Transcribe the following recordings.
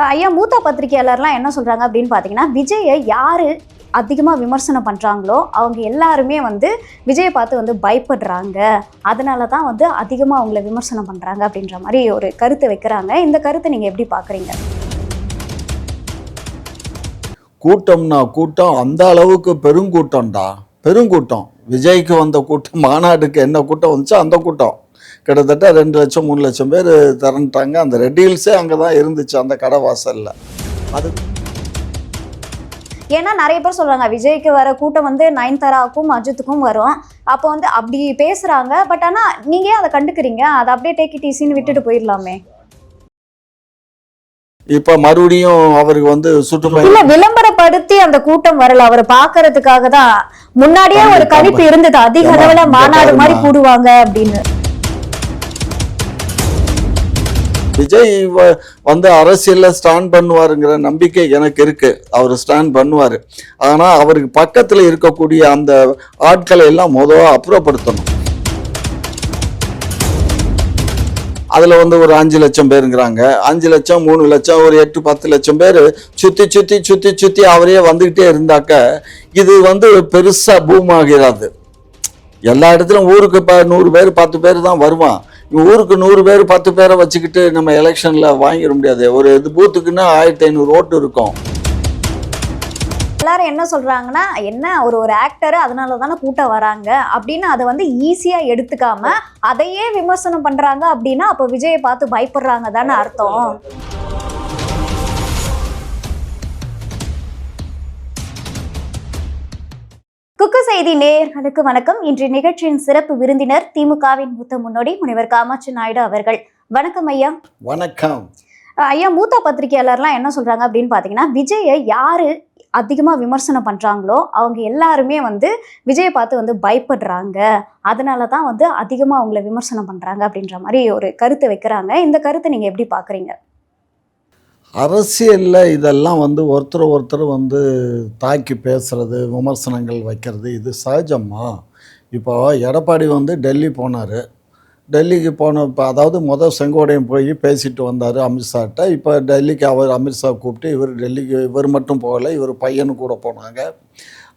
ஐயா மூத்த பத்திரிகையாளர்லாம் என்ன சொல்றாங்க அப்படின்னு பார்த்தீங்கன்னா, விஜயை யாரு அதிகமாக விமர்சனம் பண்ணுறாங்களோ அவங்க எல்லாருமே வந்து விஜயை பார்த்து வந்து பயப்படுறாங்க. அதனால தான் வந்து அதிகமாக அவங்கள விமர்சனம் பண்ணுறாங்க அப்படின்ற மாதிரி ஒரு கருத்தை வைக்கிறாங்க. இந்த கருத்தை நீங்கள் எப்படி பார்க்குறீங்க? கூட்டம்னா கூட்டம் அந்த அளவுக்கு பெருங்கூட்டம்டா, பெருங்கூட்டம். விஜய்க்கு வந்த கூட்டம், மாநாடுக்கு என்ன கூட்டம் வந்துச்சோ அந்த கூட்டம் கிட்டத்தட்ட 2 லட்சம் 3 லட்சம் பேர் திரண்டுட்டாங்க. அந்த ரெட் ஹில்ஸே அங்கே தான் இருந்துச்சு, அந்த கடை வாசலில். அது ஏன்னா நிறைய பேர் சொல்றாங்க விஜய்க்கு வர கூட்டம் வந்து நயன்தாராவுக்கும் அஜித்துக்கும் வரும். அப்போ வந்து அப்படி பேசுறாங்க. பட் ஆனால் நீங்க ஏன் அதை கண்டுக்கிறீங்க? அதை அப்படியே டேக் இட் ஈஸின்னு விட்டுட்டு போயிடலாமே. இப்போ மறுபடியும் அவருக்கு வந்து இல்ல விளம்பரப்படுத்தி அந்த கூட்டம் வரல, அவரை பாக்குறதுக்காக தான். முன்னாடியே ஒரு கணிப்பு இருந்தது அதிக அளவுல மாநாடு மாதிரி கூடுவாங்க அப்படின்னு. விஜய் வந்து அரசியலில் ஸ்டாண்ட் பண்ணுவாருங்கிற நம்பிக்கை எனக்கு இருக்கு. அவர் ஸ்டாண்ட் பண்ணுவார். ஆனால் அவருக்கு பக்கத்தில் இருக்கக்கூடிய அந்த ஆட்களை எல்லாம் முதல்ல அப்புறப்படுத்தணும். அதில் வந்து ஒரு 5 லட்சம் பேருங்கிறாங்க. 5 லட்சம் 3 லட்சம் ஒரு 8-10 லட்சம் பேர் சுற்றி சுற்றி சுற்றி சுற்றி அவரே வந்துக்கிட்டே இருந்தாக்க இது வந்து பெருசாக பூமாகிறாது. எல்லா இடத்துலையும் ஊருக்கு இப்போ 100 பேர் 10 பேர் தான் வருவான். ஊருக்கு 100 பேர் 10 பேரை வச்சுக்கிட்டு நம்ம எலெக்ஷனில் வாங்கிட முடியாது. ஒரு இது பூத்துக்குன்னா 1500 ஓட்டு இருக்கும். எல்லாரும் என்ன சொல்றாங்கன்னா, என்ன ஒரு ஆக்டர் அதனால தானே கூட்டம் வராங்க அப்படின்னு அதை வந்து ஈஸியா எடுத்துக்காம அதையே விமர்சனம் பண்றாங்க. அப்படின்னா அப்போ விஜயை பார்த்து பயப்படுறாங்க தானே அர்த்தம். குக்கு செய்தி நேயர்களுக்கு வணக்கம். இன்றைய நிகழ்ச்சியின் சிறப்பு விருந்தினர் திமுகவின் மூத்த முன்னோடி முனைவர் காமாட்சி நாயுடு அவர்கள். வணக்கம் ஐயா. வணக்கம் ஐயா. மூத்த பத்திரிகையாளர்லாம் என்ன சொல்றாங்க அப்படின்னு பார்த்தீங்கன்னா, விஜயை யாரு அதிகமாக விமர்சனம் பண்ணுறாங்களோ அவங்க எல்லாருமே வந்து விஜயை பார்த்து வந்து பயப்படுறாங்க. அதனால தான் வந்து அதிகமாக அவங்கள விமர்சனம் பண்ணுறாங்க அப்படின்ற மாதிரி ஒரு கருத்தை வைக்கிறாங்க. இந்த கருத்தை நீங்கள் எப்படி பார்க்குறீங்க? அரசியலில் இதெல்லாம் வந்து ஒருத்தர் வந்து தாக்கி பேசுகிறது, விமர்சனங்கள் வைக்கிறது இது சகஜமா. இப்போ எடப்பாடி வந்து டெல்லி போனார். டெல்லிக்கு இப்போ அதாவது செங்கோட்டையன் போய் பேசிட்டு வந்தார் அமித்ஷாட்ட. இப்போ டெல்லிக்கு அமித்ஷா கூப்பிட்டு டெல்லிக்கு இவர் மட்டும் போகலை, இவர் பையனு கூட போனாங்க.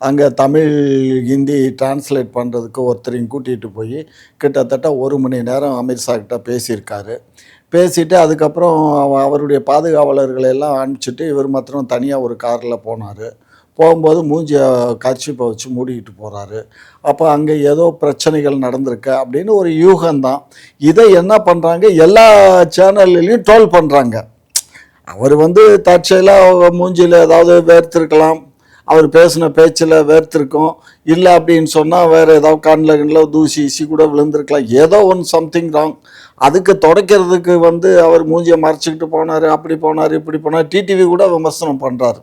அங்கே தமிழ் ஹிந்தி டிரான்ஸ்லேட் பண்ணுறதுக்கு ஒருத்தரையும் கூட்டிகிட்டு போய் கிட்டத்தட்ட 1 மணி நேரம் அமித்ஷா கிட்ட பேசியிருக்காரு. பேசிவிட்டு அதுக்கப்புறம் அவருடைய பாதுகாவலர்களை எல்லாம் அனுப்பிச்சிட்டு இவர் மாத்திரம் தனியாக ஒரு காரில் போனார். போகும்போது மூஞ்சிய கர்ச்சீப்பை வச்சு மூடிக்கிட்டு போகிறாரு. அப்போ அங்கே ஏதோ பிரச்சனைகள் நடந்திருக்கு அப்படின்னு ஒரு யூகம்தான். இதை என்ன பண்ணுறாங்க, எல்லா சேனல்லையும் ட்ரோல் பண்ணுறாங்க. அவர் வந்து தற்செயலாக மூஞ்சியில் ஏதாவது வேர்த்திருக்கலாம், அவர் பேசின பேச்சில் வேர்த்திருக்கும். இல்லை அப்படின்னு சொன்னால் வேறு ஏதாவது கண்ணில் தூசி கூட விழுந்திருக்கலாம். ஏதோ ஒன்று சம்திங் ராங். அதுக்கு தொடக்கிறதுக்கு வந்து அவர் மூஞ்சியை மறைச்சிக்கிட்டு போனார், அப்படி போனார் இப்படி போனார். டிடிவி கூட விமர்சனம் பண்ணுறாரு.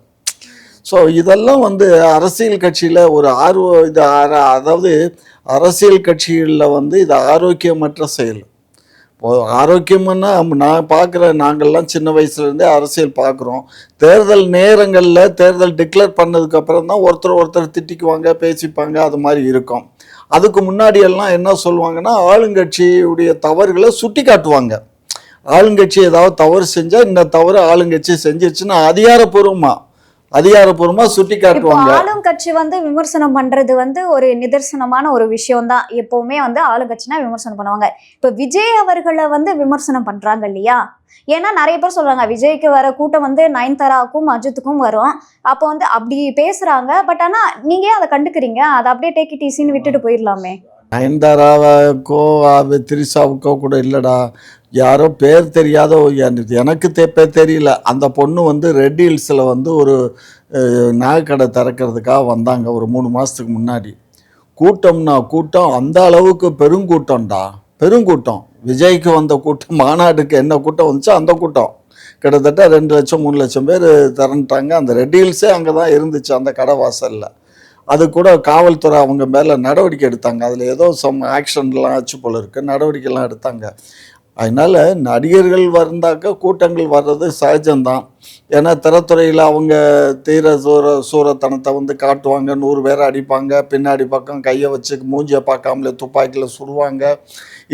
ஸோ இதெல்லாம் வந்து அரசியல் கட்சியில் ஒரு இது அதாவது அரசியல் கட்சிகளில் வந்து இது ஆரோக்கியமற்ற செயல். ஆரோக்கியம்னா நான் பார்க்குறேன், நாங்கள்லாம் சின்ன வயசுலேருந்தே அரசியல் பார்க்குறோம். தேர்தல் நேரங்களில் தேர்தல் டிக்ளேர் பண்ணதுக்கப்புறம் தான் ஒருத்தர் திட்டிக்குவாங்க, பேசிப்பாங்க, அது மாதிரி இருக்கும். அதுக்கு முன்னாடியெல்லாம் என்ன சொல்லுவாங்கன்னா, ஆளுங்கட்சியுடைய தவறுகளை சுட்டி காட்டுவாங்க. ஆளுங்கட்சி ஏதாவது தவறு செஞ்சால் இந்த தவறு ஆளுங்கட்சி செஞ்சிருச்சுன்னா அதிகாரப்பூர்வமாக சுட்டி காட்டுவாங்க. ஆளுங்கட்சி வந்து விமர்சனம் பண்றது வந்து ஒரு நிதர்சனமான ஒரு விஷயம் தான். எப்பவுமே வந்து ஆளுங்கட்சினா விமர்சனம் பண்ணுவாங்க. இப்ப விஜய் அவர்களை வந்து விமர்சனம் பண்றாங்க இல்லையா? ஏன்னா நிறைய பேர் சொல்றாங்க விஜய்க்கு வர கூட்டம் வந்து நயன்தாராவுக்கும் அஜித்துக்கும் வரும். அப்போ வந்து அப்படி பேசுறாங்க. பட் ஆனா நீங்க ஏன் அதை கண்டுக்கிறீங்க? அதை அப்படியே டேக் இட் ஈஸின்னு விட்டுட்டு போயிடலாமே. நயன்தாராவுக்கோ திரிஷாவுக்கோ கூட இல்லைடா, யாரோ பேர் தெரியாத எனக்கு பேர் தெரியல. அந்த பொண்ணு வந்து ரெட் ஹில்ஸில் வந்து ஒரு நகைக்கடை திறக்கிறதுக்காக வந்தாங்க ஒரு 3 மாதத்துக்கு முன்னாடி. கூட்டம்னா கூட்டம் அந்த அளவுக்கு பெருங்கூட்டம்டா, பெருங்கூட்டம். விஜய்க்கு வந்த கூட்டம், மாநாடுக்கு என்ன கூட்டம் வந்துச்சோ அந்த கூட்டம் கிட்டத்தட்ட 2 லட்சம் 3 லட்சம் பேர் திரண்டுட்டாங்க. அந்த ரெட் ஹில்ஸே அங்கே தான் இருந்துச்சு, அந்த கடை வாசலில். அது கூட காவல்துறை அவங்க மேலே நடவடிக்கை எடுத்தாங்க. அதில் ஏதோ ஆக்ஷன்லாம் ஆச்சு போல இருக்குது, நடவடிக்கைலாம் எடுத்தாங்க. அதனால் நடிகர்கள் வந்தாக்க கூட்டங்கள் வர்றது சகஜம்தான். ஏன்னா திரைத்துறையில் அவங்க சூரத்தனத்தை வந்து காட்டுவாங்க. 100 பேரை அடிப்பாங்க, பின்னாடி பக்கம் கையை வச்சு மூஞ்சியை பார்க்காமலே துப்பாக்கியில் சுடுவாங்க.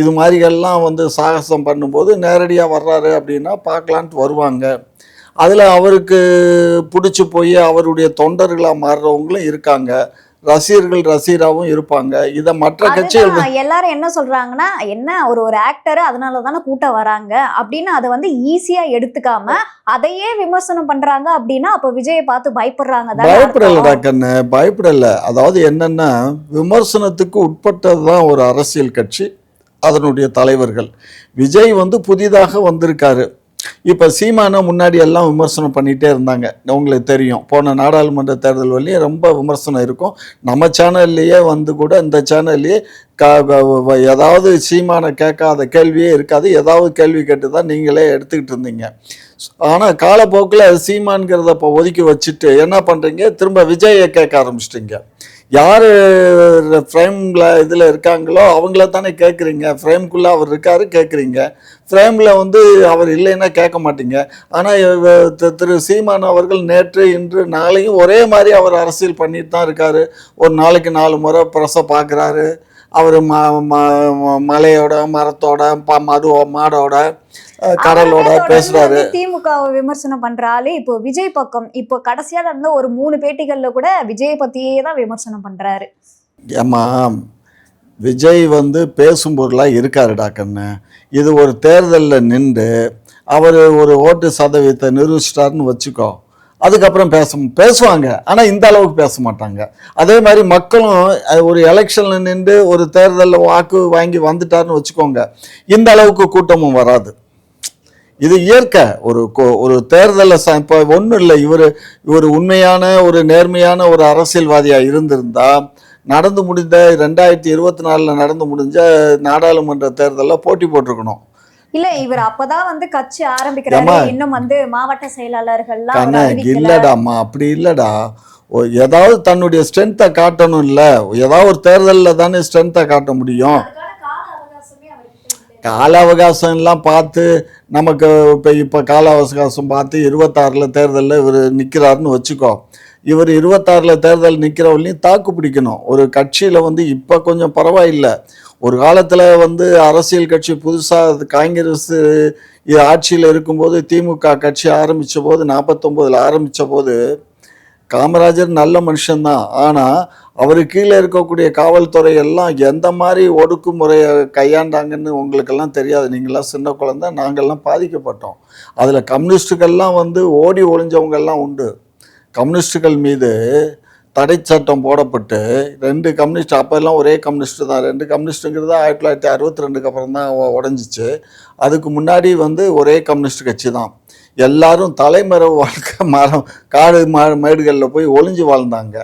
இது மாதிரிகள்லாம் வந்து சாகசம் பண்ணும்போது நேரடியாக வர்றாரு அப்படின்னா பார்க்கலான்ட்டு வருவாங்க. அதில் அவருக்கு பிடிச்சி போய் அவருடைய தொண்டர்களாக மாறுறவங்களும் இருக்காங்க, ரசிகராகவும் இருப்பாங்க. இதை மற்ற கட்சிகள் அதுதான் எல்லாரும் என்ன சொல்றாங்கன்னா, என்ன ஒரு ஆக்டர் அதனால தானே கூட்டம் வராங்க அப்படின்னு அதை வந்து ஈஸியா எடுத்துக்காம அதையே விமர்சனம் பண்றாங்க அப்படின்னா அப்ப விஜயை பார்த்து பயப்படுறாங்க தானே பயப்படலடா அர்த்தம். கண்ணு, பயப்படல. அதாவது என்னன்னா, விமர்சனத்துக்கு உட்பட்டது தான் ஒரு அரசியல் கட்சி, அதனுடைய தலைவர்கள். விஜய் வந்து புதிதாக வந்திருக்காரு. இப்போ சீமானை முன்னாடி எல்லாம் விமர்சனம் பண்ணிகிட்டே இருந்தாங்க, உங்களுக்கு தெரியும். போன நாடாளுமன்ற தேர்தல் வரையும் ரொம்ப விமர்சனம் இருக்கும். நம்ம சேனல்லையே வந்து கூட இந்த சேனல்லையே ஏதாவது சீமானை கேட்காத கேள்வியே இருக்காது, ஏதாவது கேள்வி கேட்டு தான் நீங்களே எடுத்துக்கிட்டு இருந்தீங்க. ஆனால் காலப்போக்கில் சீமான்கிறத இப்போ ஒதுக்கி வச்சுட்டு என்ன பண்ணுறீங்க, திரும்ப விஜயை கேட்க ஆரம்பிச்சிட்டிங்க. யார் ஃப்ரேமில் இதில் இருக்காங்களோ அவங்கள தானே கேட்குறீங்க. ஃப்ரேம்குள்ளே அவர் இருக்காரு கேட்குறீங்க, ஃப்ரேமில் வந்து அவர் இல்லைன்னா கேட்க மாட்டீங்க. ஆனால் திரு சீமான் அவர்கள் நேற்று இன்று நாளையும் ஒரே மாதிரி அவர் அரசியல் பண்ணிட்டு தான் இருக்கார். ஒரு நாளைக்கு 4 முறை ப்ரெஸ்ஸை பார்க்குறாரு. அவர் மலையோட மரத்தோட மாடோட கடலோட பேசுறாரு. திமுகவை விமர்சனம் பண்ற ஆளு இப்போ விஜய் பக்கம் இப்போ கடைசியா இருந்த ஒரு 3 பேட்டிகள்ல கூட விஜயை பத்தியே தான் விமர்சனம் பண்றாரு. ஏம்மா, விஜய் வந்து பேசும் பொருளாக இருக்காருடா கண்ணு. இது ஒரு தேர்தலில் நின்று அவர் ஒரு ஓட்டு சதவீதத்தை நிரூபிச்சிட்டாருன்னு வச்சுக்கோ, அதுக்கப்புறம் பேசுவாங்க. ஆனால் இந்த அளவுக்கு பேச மாட்டாங்க. அதே மாதிரி மக்களும் ஒரு எலெக்ஷனில் நின்று ஒரு தேர்தலில் வாக்கு வாங்கி வந்துட்டாருன்னு வச்சுக்கோங்க, இந்த அளவுக்கு கூட்டமும் வராது. இது இயற்கை. ஒரு தேர்தலில் இப்போ ஒன்றும் இல்லை, இவர் உண்மையான ஒரு நேர்மையான ஒரு அரசியல்வாதியாக இருந்திருந்தா நடந்து முடிந்த 2024 நடந்து முடிஞ்ச நாடாளுமன்ற தேர்தலில் போட்டி போட்டிருக்கணும். இல்ல, இவர் அப்பதான் வந்து கட்சி ஆரம்பிக்கிறாரு, இன்னும் வந்து மாவட்ட செயலாளர்கள்லாம் இல்லடாமா, அப்படி இல்லடா. ஏதாவது தன்னுடைய ஸ்ட்ரென்த்தை காட்டணும். இல்லை, ஏதாவது ஒரு தேர்தலில் தானே ஸ்ட்ரென்த்தை காட்ட முடியும். கால அவகாசம் எல்லாம் பார்த்து நமக்கு இப்போ கால அவகாசம் பார்த்து 26 தேர்தலில் இவர் நிற்கிறாருன்னு வச்சுக்கோ. இவர் 26 தேர்தல் நிற்கிறவர்களையும் தாக்கு பிடிக்கணும். ஒரு கட்சியில் வந்து இப்போ கொஞ்சம் பரவாயில்லை. ஒரு காலத்தில் வந்து அரசியல் கட்சி புதுசாக காங்கிரஸ் ஆட்சியில் இருக்கும்போது திமுக கட்சி ஆரம்பித்த போது 49 ஆரம்பித்த போது காமராஜர் நல்ல மனுஷன்தான். ஆனால் அவர் கீழே இருக்கக்கூடிய காவல்துறை எல்லாம் எந்த மாதிரி ஒடுக்குமுறையை கையாண்டாங்கன்னு உங்களுக்கெல்லாம் தெரியாது. நீங்களாம் சின்ன குழந்தை, நாங்கள்லாம் பாதிக்கப்பட்டோம். அதில் கம்யூனிஸ்டுகள்லாம் வந்து ஓடி ஒளிஞ்சவங்கெல்லாம் உண்டு. கம்யூனிஸ்டுகள் மீது தடை சட்டம் போடப்பட்டு 2 கம்யூனிஸ்ட், அப்போல்லாம் ஒரே கம்யூனிஸ்ட் தான். 2 கம்யூனிஸ்ட்டுங்கிறது 1962 அப்புறம் தான் உடஞ்சிச்சு. அதுக்கு முன்னாடி வந்து ஒரே கம்யூனிஸ்ட் கட்சி தான். எல்லாரும் தலைமறைவு வாழ்க்கை காடு மேடுகளில் போய் ஒளிஞ்சு வாழ்ந்தாங்க.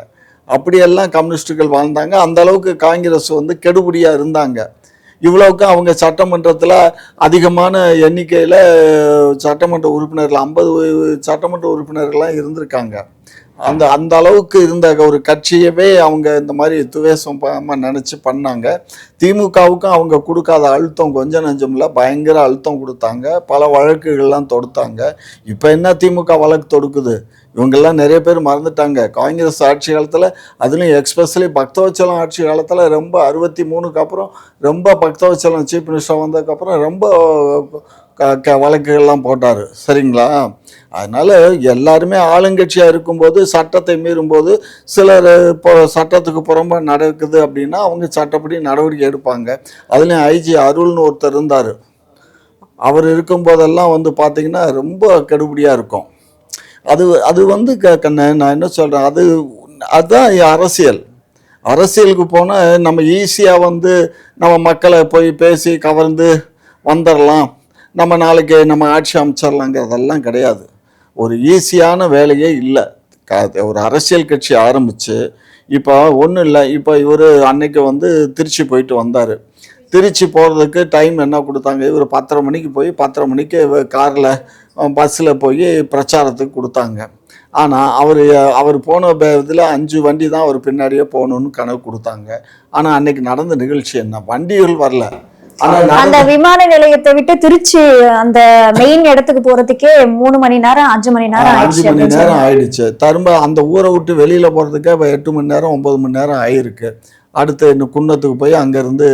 அப்படியெல்லாம் கம்யூனிஸ்டுகள் வாழ்ந்தாங்க. அந்த அளவுக்கு காங்கிரஸ் வந்து கெடுபடியாக இருந்தாங்க. இவ்வளவுக்கு அவங்க சட்டமன்றத்தில் அதிகமான எண்ணிக்கையில் சட்டமன்ற உறுப்பினர்கள் 50 சட்டமன்ற உறுப்பினர்கள்லாம் இருந்திருக்காங்க. அந்த அளவுக்கு இருந்த ஒரு கட்சியவே அவங்க இந்த மாதிரி துவேஷம் நினச்சி பண்ணாங்க. திமுகவுக்கும் அவங்க கொடுக்காத அழுத்தம் கொஞ்சம் நஞ்சமில்ல, பயங்கர அழுத்தம் கொடுத்தாங்க. பல வழக்குகள்லாம் தொடுத்தாங்க. இப்போ என்ன திமுக வழக்கு தொடுக்குது? இவங்கெல்லாம் நிறைய பேர் மறந்துட்டாங்க. காங்கிரஸ் ஆட்சி காலத்தில், அதுலேயும் எக்ஸ்பெஷலி பக்தவச்சலம் ஆட்சி காலத்தில் ரொம்ப 63க்கு அப்புறம் ரொம்ப பக்தவச்சலம் சீஃப் மினிஸ்டர் வந்ததுக்கப்புறம் ரொம்ப வழக்குகள்லாம் போட்டார். சரிங்களா? அதனால் எல்லாருமே ஆளுங்கட்சியாக இருக்கும்போது சட்டத்தை மீறும்போது சிலர் இப்போ சட்டத்துக்கு புறம்பாக நடக்குது அப்படின்னா அவங்க சட்டப்படி நடவடிக்கை எடுப்பாங்க. அதுலேயும் ஐஜி அருள்னு ஒருத்தர் இருந்தார். அவர் இருக்கும்போதெல்லாம் வந்து பார்த்திங்கன்னா ரொம்ப கெடுபடியாக இருக்கும். அது வந்து நான் என்ன சொல்கிறேன், அதுதான் அரசியலுக்கு போனால் நம்ம ஈஸியாக வந்து நம்ம மக்களை போய் பேசி கவர்ந்து வந்துடலாம், நம்ம நாளைக்கு நம்ம ஆட்சி அமைச்சிடலாங்கிறதெல்லாம் கிடையாது. ஒரு ஈஸியான வேலையே இல்லை. ஒரு அரசியல் கட்சி ஆரம்பித்து இப்போ ஒன்றும் இல்லை. இப்போ இவர் அன்னைக்கு வந்து திருச்சி போயிட்டு வந்தார். திருச்சி போகிறதுக்கு டைம் என்ன கொடுத்தாங்க, இவர் 10:30 மணிக்கு போய் 10:30 மணிக்கு காரில் பஸ்ஸில் போய் பிரச்சாரத்துக்கு கொடுத்தாங்க. ஆனால் அவர் போன இதில் 5 வண்டி தான் அவர் பின்னாடியே போகணுன்னு கணக்கு கொடுத்தாங்க. ஆனால் அன்னைக்கு நடந்த நிகழ்ச்சி என்ன, வண்டிகள் வரல. அந்த விமான நிலையத்தை விட்டு திருச்சி அந்த மெயின் இடத்துக்கு போறதுக்கே 3 மணி நேரம் 5 மணி நேரம் 5 மணி நேரம் ஆயிடுச்சு. திரும்ப அந்த ஊரை விட்டு வெளியில போறதுக்கே 8 மணி நேரம் 9 மணி நேரம் ஆயிருக்கு. அடுத்து இன்னும் குன்னத்துக்கு போய் அங்கேருந்து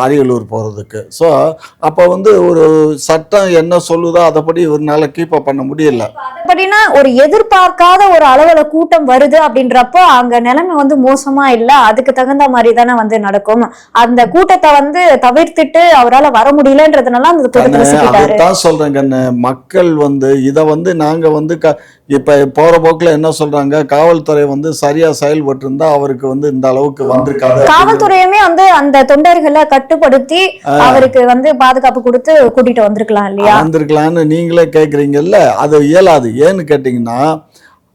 அரியலூர் போகிறதுக்கு. ஸோ அப்போ வந்து ஒரு சட்டம் என்ன சொல்லுதோ அதைப்படி இவரால் கீப் அப் பண்ண முடியல. அப்படின்னா ஒரு எதிர்பார்க்காத ஒரு அளவுல கூட்டம் வருது அப்படின்றப்போ அங்க நிலைமை வந்து மோசமா இல்ல, அதுக்கு தகுந்த மாதிரி தானே வந்து நடக்கும். அந்த கூட்டத்தை வந்து தவிர்த்துட்டு அவரால் வர முடியலன்றதுனால அந்த கூட்டத்தை சிக்கிட்டாரு. அதைத்தான் சொல்றேன் கண்ணு. மக்கள் வந்து இதை வந்து நாங்க வந்து இப்ப போற போக்குல என்ன சொல்றாங்க, காவல்துறை வந்து சரியா செயல்பட்டு இருந்தா அவருக்கு வந்து இந்த அளவுக்கு வந்திருக்காது. காவல்துறையுமே வந்து அந்த தொண்டர்களை கட்டுப்படுத்தி அவருக்கு வந்து பாதுகாப்பு கொடுத்து கூட்டிட்டு வந்திருக்கலாம் இல்லையா? வந்திருக்கலாம்னு நீங்களே கேக்குறீங்கல்ல, அது இயலாது. ஏன்னு கேட்டீங்கன்னா,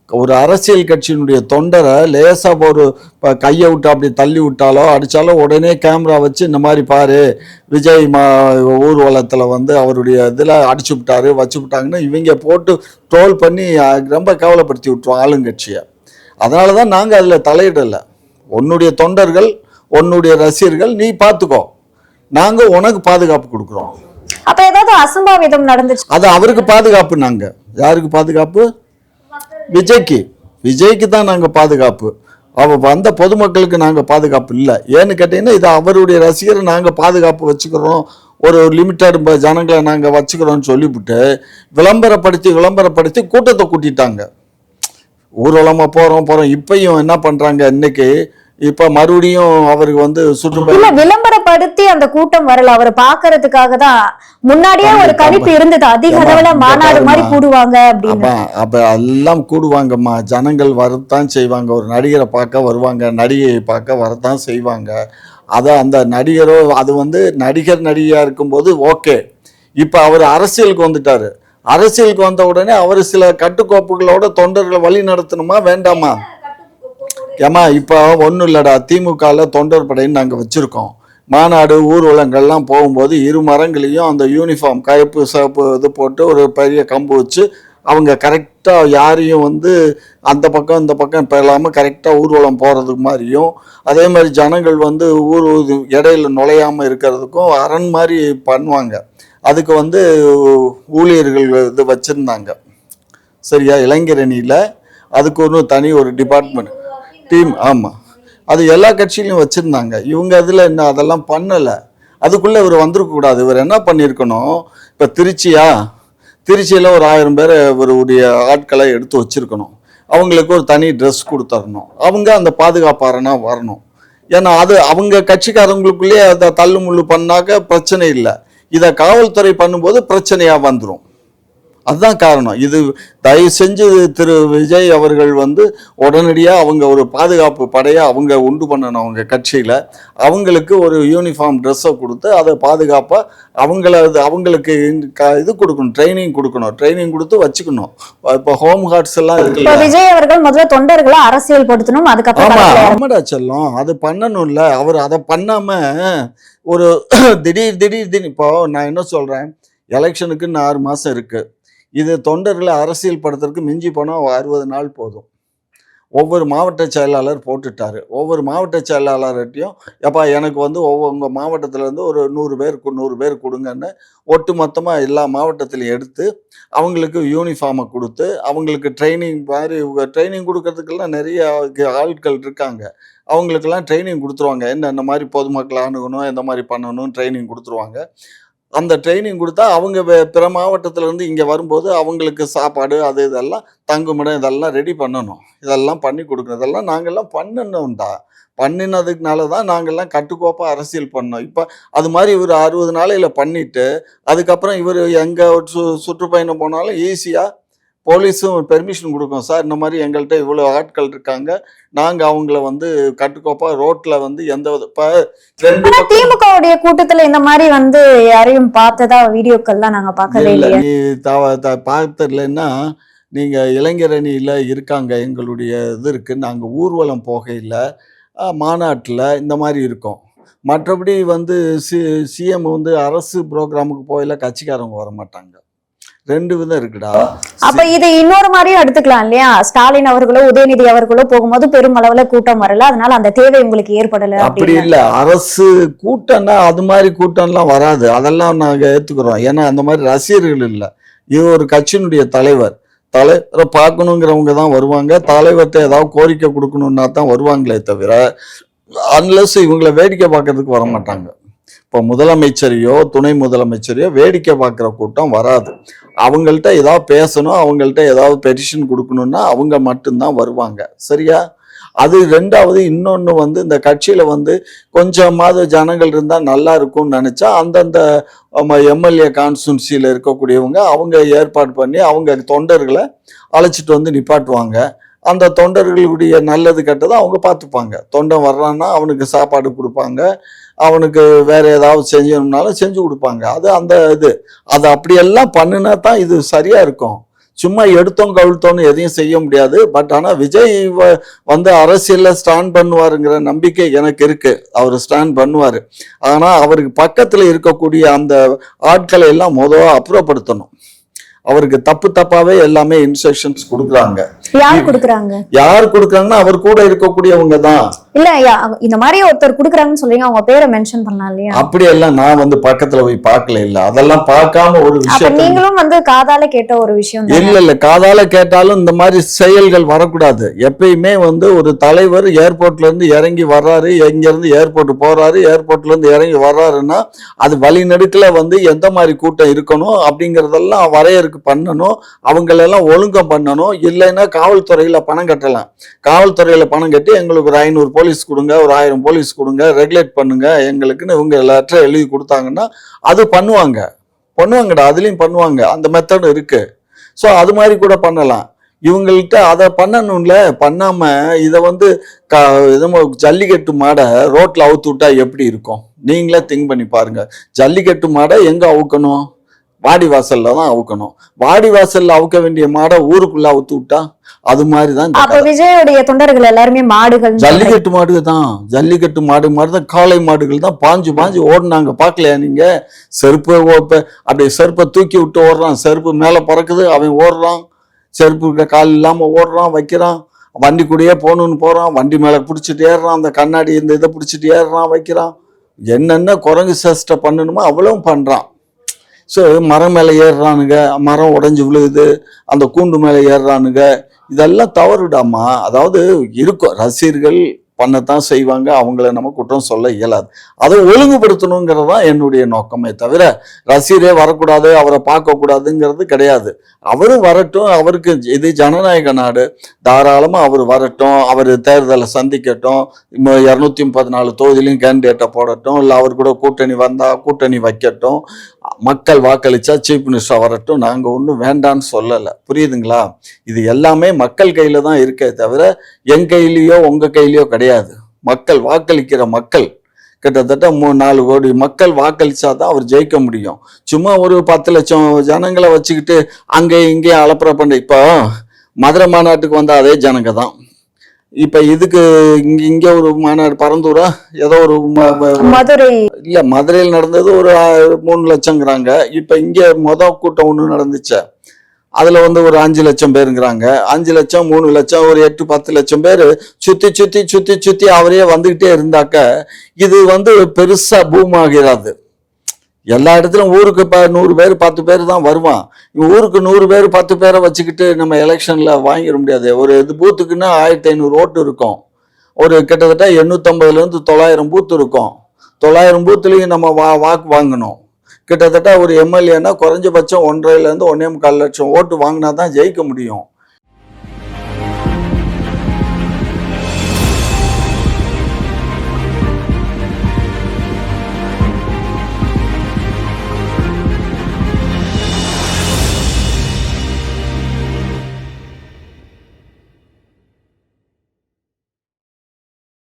ஒரு அரசியல் கட்சியினுடைய தொண்டரை லேசா ஒரு கையை விட்டு அப்படி தள்ளி விட்டாலோ அடிச்சாலோ உடனே கேமரா வச்சு இந்த மாதிரி பாரு விஜய் ஊர்வலத்தில் வந்து அவருடைய இதில் அடிச்சு விட்டாரு வச்சு விட்டாங்கன்னு இவங்க போட்டு ட்ரோல் பண்ணி ரொம்ப கவலைப்படுத்தி விட்டுருவோம் ஆளுங்கட்சியை. அதனால தான் நாங்கள் அதில் தலையிடலை. உன்னுடைய தொண்டர்கள் உன்னுடைய ரசிகர்கள் நீ பார்த்துக்கோ, நாங்கள் உனக்கு பாதுகாப்பு கொடுக்குறோம். அப்ப ஏதாவது அசம்பாவிதம் நடந்துச்சு, அது அவருக்கு பாதுகாப்பு. நாங்கள் யாருக்கு பாதுகாப்பு? விஜய்க்கு தான் நாங்கள் பாதுகாப்பு. வந்த பொதுமக்களுக்கு நாங்கள் பாதுகாப்பு இல்லை. ஏன்னு கேட்டீங்கன்னா, இது அவருடைய ரசிகரை நாங்கள் பாதுகாப்பு வச்சுக்கிறோம், ஒரு லிமிட்டட் ஜனங்களை நாங்கள் வச்சுக்கிறோம்னு சொல்லிவிட்டு விளம்பரப்படுத்தி கூட்டத்தை கூட்டிட்டாங்க. ஊர்வலமாக போகிறோம். இப்பயும் என்ன பண்ணுறாங்க, இன்னைக்கு இப்ப மறுபடியும் அவருக்கு வந்து சுற்றுப்பயணம் விளம்பரப்படுத்தி அந்த கூட்டம் வரல, அவரை பாக்குறதுக்காக தான். முன்னாடியே ஒரு கணிப்பு இருந்தது, அதிக அளவுல மாநாடு மாதிரி கூடுவாங்க அப்படின்னு. அப்ப எல்லாம் கூடுவாங்கம்மா, ஜனங்கள் வரத்தான் செய்வாங்க. ஒரு நடிகரை பார்க்க வருவாங்க, நடிகையை பார்க்க வரத்தான் செய்வாங்க. அந்த நடிகரோ அது வந்து நடிகையா இருக்கும்போது ஓகே. இப்ப அவர் அரசியலுக்கு வந்துட்டாரு. அரசியலுக்கு வந்த உடனே அவர் சில கட்டுக்கோப்புகளோட தொண்டர்களை வழி நடத்தணுமா வேண்டாமா? ஏமா இப்போ ஒன்றும் இல்லைடா, திமுகவில் தொண்டர் படைன்னு நாங்கள் வச்சுருக்கோம். மாநாடு ஊர்வலங்கள்லாம் போகும்போது இரு மரங்களையும் அந்த யூனிஃபார்ம் கருப்பு சிவப்பு இது போட்டு ஒரு பெரிய கம்பு வச்சு அவங்க கரெக்டாக யாரையும் வந்து அந்த பக்கம் இந்த பக்கம் இப்போ இல்லாமல் கரெக்டாக ஊர்வலம் போகிறதுக்கு மாதிரியும், அதே மாதிரி ஜனங்கள் வந்து இடையில நுழையாமல் இருக்கிறதுக்கும் அரண் மாதிரி பண்ணுவாங்க. அதுக்கு வந்து ஊழியர்கள் இது வச்சுருந்தாங்க. சரியா? இளைஞரணியில் அதுக்கு தனி ஒரு டிபார்ட்மெண்ட் டீம். ஆமாம், அது எல்லா கட்சியிலையும் வச்சுருந்தாங்க. இவங்க அதில் என்ன அதெல்லாம் பண்ணலை. அதுக்குள்ளே இவர் வந்திருக்கக்கூடாது. இவர் என்ன பண்ணியிருக்கணும், இப்போ திருச்சியில் ஒரு 1000 பேரை இவருடைய ஆட்களை எடுத்து வச்சுருக்கணும். அவங்களுக்கு ஒரு தனி ட்ரெஸ் கொடுத்துடணும். அவங்க அந்த பாதுகாப்பாரனாக வரணும். ஏன்னா அது அவங்க கட்சிக்காரங்களுக்குள்ளேயே அதை தள்ளுமுள்ளு பண்ணாக்க பிரச்சனை இல்லை. இதை காவல்துறை பண்ணும்போது பிரச்சனையாக வந்துடும். அதுதான் காரணம். இது தயவு செஞ்சு திரு விஜய் அவர்கள் வந்து உடனடியாக அவங்க ஒரு பாதுகாப்பு படையை அவங்க உண்டு பண்ணணும். அவங்க கட்சியில் அவங்களுக்கு ஒரு யூனிஃபார்ம் ட்ரெஸ்ஸை கொடுத்து அதை பாதுகாப்பாக அவங்களுக்கு இது கொடுக்கணும், ட்ரைனிங் கொடுத்து வச்சுக்கணும். இப்போ ஹோம் கார்ட்ஸ் எல்லாம் இருக்கு. விஜய் அவர்கள் முதல்ல தொண்டர்களை அரசியல் படுத்தணும், அதுக்கப்புறம் ஆமாடா செல்லம், அது பண்ணணும்ல. அவர் அதை பண்ணாம ஒரு திடீர் இப்போ நான் என்ன சொல்றேன், எலெக்ஷனுக்கு இன்னும் 6 மாதம் இருக்கு. இது தொண்டர்களை அரசியல் படுத்துறதுக்கு மிஞ்சி போனால் 60 நாள் போதும். ஒவ்வொரு மாவட்ட செயலாளர் போட்டுட்டாரு. ஒவ்வொரு மாவட்ட செயலாளர்கிட்டையும் எப்பா எனக்கு வந்து உங்கள் மாவட்டத்திலேருந்து ஒரு 100 பேர் கொடுங்கன்னு ஒட்டு மொத்தமாக எல்லா மாவட்டத்திலையும் எடுத்து அவங்களுக்கு யூனிஃபார்மை கொடுத்து அவங்களுக்கு ட்ரைனிங் கொடுக்கறதுக்கெல்லாம் நிறைய ஆட்கள் இருக்காங்க. அவங்களுக்கெல்லாம் ட்ரைனிங் கொடுத்துருவாங்க. இந்த மாதிரி பொதுமக்களை அணுகணும், எந்த மாதிரி பண்ணணும் ட்ரைனிங் கொடுத்துருவாங்க. அந்த ட்ரைனிங் கொடுத்தா அவங்க பிற மாவட்டத்திலேருந்து இங்கே வரும்போது அவங்களுக்கு சாப்பாடு அது இதெல்லாம் தங்குமிடம் இதெல்லாம் ரெடி பண்ணணும். இதெல்லாம் பண்ணி கொடுக்கணும். இதெல்லாம் நாங்கள்லாம் பண்ணணும்டா. பண்ணினதுக்குனால தான் நாங்கள்லாம் கட்டுக்கோப்பாக அரசியல் பண்ணோம். இப்போ அது மாதிரி இவர் 60 நாளையில் பண்ணிவிட்டு அதுக்கப்புறம் இவர் எங்கே சுற்றுப்பயணம் போனாலும் ஈஸியாக போலீஸும் பெர்மிஷன் கொடுக்கும். சார் இந்த மாதிரி எங்கள்கிட்ட இவ்வளோ ஆட்கள் இருக்காங்க, நாங்கள் அவங்கள வந்து கட்டுக்கோப்பாக ரோட்டில் வந்து எந்த இப்போ திமுகவுடைய கூட்டத்தில் இந்த மாதிரி வந்து யாரையும் பார்த்ததா வீடியோக்கள்லாம் நாங்கள் பார்க்கவே இல்லை. நீ பார்த்ததுலன்னா நீங்கள் இளைஞரணியில் இருக்காங்க, எங்களுடைய இது இருக்குது. நாங்கள் ஊர்வலம் போகையில் மாநாட்டில் இந்த மாதிரி இருக்கோம். மற்றபடி வந்து சிஎம் வந்து அரசு ப்ரோக்ராமுக்கு போகையில் கட்சிக்காரங்க வர மாட்டாங்க. 2 விதம் இருக்குடா. அப்ப இதை இன்னொரு மாதிரியும் எடுத்துக்கலாம் இல்லையா? ஸ்டாலின் அவர்களோ உதயநிதி அவர்களோ போகும்போது பெருமளவுல கூட்டம் வரல, அதனால அந்த தேவை உங்களுக்கு ஏற்படல. அப்படி இல்ல, அரசு கூட்டம்னா அது மாதிரி கூட்டம்லாம் வராது. அதெல்லாம் நாங்க ஏத்துக்கிறோம். ஏன்னா அந்த மாதிரி ரசிகர்கள் இல்லை. இது ஒரு கட்சியினுடைய தலைவரை பார்க்கணுங்கிறவங்க தான் வருவாங்க. தலைவர்கிட்ட ஏதாவது கோரிக்கை கொடுக்கணும்னா தான் வருவாங்களே தவிர அன்லஸ் இவங்களை வேடிக்கை பார்க்கறதுக்கு வர மாட்டாங்க. இப்போ முதலமைச்சரையோ துணை முதலமைச்சரையோ வேடிக்கை பார்க்குற கூட்டம் வராது. அவங்கள்ட்ட ஏதாவது பேசணும், அவங்கள்ட்ட ஏதாவது பெட்டிஷன் கொடுக்கணும்னா அவங்க மட்டும்தான் வருவாங்க. சரியா? அது ரெண்டாவது. இன்னொன்று வந்து இந்த கட்சியில் வந்து கொஞ்சமாவது ஜனங்கள் இருந்தால் நல்லா இருக்கும்னு நினச்சா அந்தந்த எம்எல்ஏ கான்ஸ்டியூன்சியில் இருக்கக்கூடியவங்க அவங்க ஏற்பாடு பண்ணி அவங்க தொண்டர்களை அழைச்சிட்டு வந்து நிப்பாட்டுவாங்க. அந்த தொண்டர்களுடைய நல்லது கெட்டதை அவங்க பார்த்துப்பாங்க. தொண்டன் வர்றான்னா அவனுக்கு சாப்பாடு கொடுப்பாங்க, அவனுக்கு வேற ஏதாவது செஞ்சணும்னாலும் செஞ்சு கொடுப்பாங்க. அது அந்த இது அது அப்படியெல்லாம் பண்ணினா தான் இது சரியா இருக்கும். சும்மா எடுத்தோம் கவிழ்த்தோன்னு எதையும் செய்ய முடியாது. பட் ஆனால் விஜய் வந்து அரசியலில் ஸ்டாண்ட் பண்ணுவாருங்கிற நம்பிக்கை எனக்கு இருக்கு. அவர் ஸ்டாண்ட் பண்ணுவார். ஆனால் அவருக்கு பக்கத்தில் இருக்கக்கூடிய அந்த ஆட்களை எல்லாம் முதல்ல அப்புறப்படுத்தணும். அவருக்கு தப்பாவே எல்லாமே இன்ஸ்ட்ரக்ஷன்ஸ் கொடுக்குறாங்க. யார் கொடுக்குறாங்க? யார் கொடுக்குறாங்கன்னா அவர் கூட இருக்கக்கூடியவங்க தான். இல்ல இந்த மாதிரி ஒருத்தர் குடுக்குறாங்கன்னு சொல்றீங்க, அவங்க பேரை மென்ஷன் பண்ணலாம் இல்லையா? அப்படி எல்லாம் நான் வந்து பக்கத்துல போய் பார்க்கல. இல்ல அதெல்லாம் பார்க்காம ஒரு விஷயம். நீங்களும் வந்து காதால கேட்ட ஒரு விஷயம். இல்ல காதால கேட்டாலும் இந்த மாதிரி செயல்கள் வரக்கூடாது. எப்பயுமே வந்து ஒரு தலைவர் ஏர்போர்ட்ல இருந்து இறங்கி வர்றாரு, எங்க இருந்து ஏர்போர்ட் போறாரு, ஏர்போர்ட்ல இருந்து இறங்கி வர்றாருன்னா அது வழிநடுக்குல வந்து எந்த மாதிரி கூட்டம் இருக்கணும் அப்படிங்கறதெல்லாம் வரையறுக்கு பண்ணணும். அவங்களெல்லாம் ஒழுங்கம் பண்ணணும். இல்லைன்னா காவல்துறையில பணம் கட்டலாம். காவல்துறையில பணம் கட்டி எங்களுக்கு ஒரு 500 போலீஸ் கொடுங்க, ஒரு 1000 போலீஸ் கொடுங்க, ரெகுலேட் பண்ணுங்க எங்களுக்குன்னு இவங்க லெட்டர் எழுதி கொடுத்தாங்கன்னா அது பண்ணுவாங்கடா. அதுலயும் பண்ணுவாங்க. அந்த மெத்தடும் இருக்கு. ஸோ அது மாதிரி கூட பண்ணலாம். இவங்கள்ட்ட அதை பண்ணணும்ல. பண்ணாம இதை வந்து ஜல்லிக்கட்டு மாடை ரோட்ல அவுத்து விட்டா எப்படி இருக்கும்? நீங்களே திங்க் பண்ணி பாருங்க. ஜல்லிக்கட்டு மாடை எங்க அவுக்கணும்? வாடிவாசல்ல தான் அவுக்கணும். வாடிவாசல்ல அவுக்க வேண்டிய மாடை ஊருக்குள்ள அவுத்து விட்டா அது மாதிரிதான். அப்ப விஜயோடைய தொண்டர்கள் எல்லாருமே மாடுகள், ஜல்லிக்கட்டு மாடு தான். ஜல்லிக்கட்டு மாடு தான். காளை மாடுகள் தான் பாஞ்சு ஓடுனாங்க. பார்க்கலையா நீங்க? செருப்பு அப்படியே செருப்பை தூக்கி விட்டு ஓடுறான். செருப்பு மேல பறக்குது, அவன் ஓடுறான். செருப்பு கால் இல்லாம ஓடுறான், வைக்கிறான். வண்டி கூடயே போகணும்னு போறான். வண்டி மேல பிடிச்சிட்டு ஏறுறான். அந்த கண்ணாடி இந்த இதை பிடிச்சிட்டு ஏறுறான், வைக்கிறான். என்னென்ன குரங்கு சேஷ்டை பண்ணணுமோ அவ்வளவும் பண்றான். ஸோ மரம் மேலே ஏறுறானுங்க, மரம் உடஞ்சி விழுகுது, அந்த கூண்டு மேலே ஏறுறானுங்க. இதெல்லாம் தவறுடாமா. அதாவது இருக்கும், ரசிகர்கள் பண்ணத்தான் செய்வாங்க. அவங்கள நம்ம குற்றம் சொல்ல இயலாது. அதை ஒழுங்குபடுத்தணுங்கிறது தான் என்னுடைய நோக்கமே தவிர ரசிகரே வரக்கூடாது, அவரை பார்க்கக்கூடாதுங்கிறது கிடையாது. அவரும் வரட்டும். அவருக்கு இது ஜனநாயக நாடு. தாராளமாக அவர் வரட்டும். அவர் தேர்தலை சந்திக்கட்டும். 234 தொகுதியிலையும் கேண்டிடேட்டை போடட்டும். இல்லை அவர் கூட கூட்டணி வந்தால் கூட்டணி வைக்கட்டும். மக்கள் வாக்களிச்சா சீஃப் மினிஸ்டர் வரட்டும். நாங்கள் ஒன்றும் வேண்டான்னு சொல்லலை. புரியுதுங்களா? இது எல்லாமே மக்கள் கையில் தான் இருக்கே தவிர என் கையிலையோ உங்கள் கையிலையோ கிடையாது. மக்கள் வாக்களிக்கிற மக்கள் கிட்டத்தட்ட 3-4 கோடி மக்கள் வாக்களிச்சா தான் அவர் ஜெயிக்க முடியும். சும்மா ஒரு 10 லட்சம் ஜனங்களை வச்சுக்கிட்டு அங்கே இங்கே அலப்பறை பண்ண. இப்போ மதுரை மாநாட்டுக்கு வந்த அதே ஜனங்க தான். இப்ப இதுக்கு இங்க ஒரு மாநாடு பரந்தூரா ஏதோ ஒரு மதுரை இல்ல மதுரையில் நடந்தது ஒரு 3 லட்சங்கிறாங்க. இப்ப இங்க கூட்டம் ஒண்ணு நடந்துச்சு. அதுல வந்து ஒரு 5 லட்சம் பேருங்கிறாங்க. 5 லட்சம் 3 லட்சம் ஒரு 8-10 லட்சம் பேர் சுத்தி அவரே வந்துகிட்டே இருந்தாக்க இது வந்து பெருசா பூமாகிறாது. எல்லா இடத்துலையும் ஊருக்கு 100 பேர் 10 பேர் தான் வருவான். ஊருக்கு 100 பேர் 10 பேரை வச்சுக்கிட்டு நம்ம எலெக்ஷன்ல வாங்கிட முடியாது. ஒரு இது பூத்துக்குன்னா 1500 ஓட்டு இருக்கும். ஒரு கிட்டத்தட்ட 850-900 பூத்து இருக்கும். 900 பூத்துலையும் நம்ம வாக்கு வாங்கணும். கிட்டத்தட்ட ஒரு எம்எல்ஏன்னா குறைஞ்சபட்சம் 1.5 to 1.25 லட்சம் ஓட்டு வாங்கினா தான் ஜெயிக்க முடியும்.